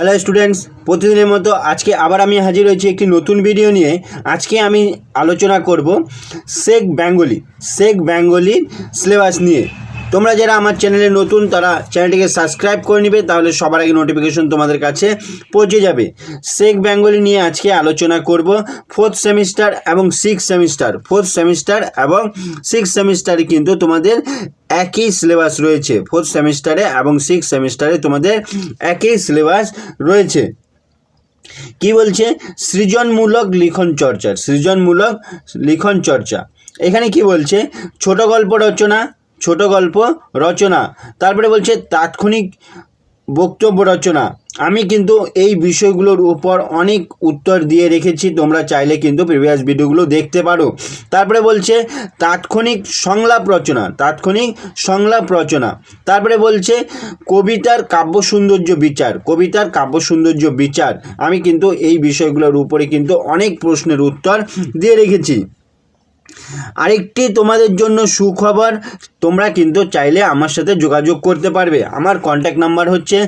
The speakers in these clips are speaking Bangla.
হ্যালো স্টুডেন্টস, প্রতিদিনের মতো আজকে আবার আমি হাজির হয়েছি একটি নতুন ভিডিও নিয়ে। আজকে আমি আলোচনা করব শেখ বেঙ্গলি সিলেবাস নিয়ে। তোমরা যারা আমার চ্যানেলে নতুন তারা চ্যানেলটিকে সাবস্ক্রাইব করে নেবে, তাহলে সবার আগে নোটিফিকেশন তোমাদের কাছে পৌঁছে যাবে। শেখ বেঙ্গলি নিয়ে আজকে আলোচনা করব ফোর্থ সেমিস্টার এবং সিক্স সেমিস্টারে কিন্তু তোমাদের একই সিলেবাস রয়েছে। ফোর্থ সেমিস্টারে এবং সিক্স সেমিস্টারে তোমাদের একই সিলেবাস রয়েছে। কি বলছে? সৃজনমূলক লিখন চর্চা। এখানে কি বলছে? ছোট গল্প রচনা, তারপরে বলছে তাৎক্ষণিক বক্তব্য রচনা। আমি কিন্তু এই বিষয়গুলোর উপর অনেক উত্তর দিয়ে রেখেছি, তোমরা চাইলে কিন্তু প্রিভিয়াস ভিডিওগুলো দেখতে পারো। তারপরে বলছে তাৎক্ষণিক সংলাপ রচনা। তারপরে বলছে কবিতার কাব্য সৌন্দর্য বিচার। আমি কিন্তু এই বিষয়গুলোর উপরে কিন্তু অনেক প্রশ্নের উত্তর দিয়ে রেখেছি। আরেকটি তোমাদের জন্য সুখবর, তোমরা কিন্তু চাইলে আমার সাথে যোগাযোগ করতে পারবে। আমার কন্ট্যাক্ট নাম্বার হচ্ছে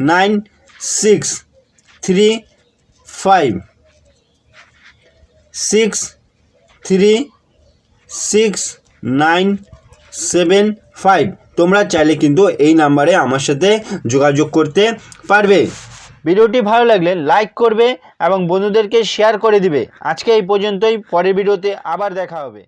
9635636975। তোমরা চাইলে কিন্তু এই নাম্বারে আমার সাথে যোগাযোগ করতে পারবে। ভিডিওটি ভালো লাগলে লাইক করবে এবং বন্ধুদেরকে শেয়ার করে দিবে। আজকে এই পর্যন্তই, পরের ভিডিওতে আবার দেখা হবে।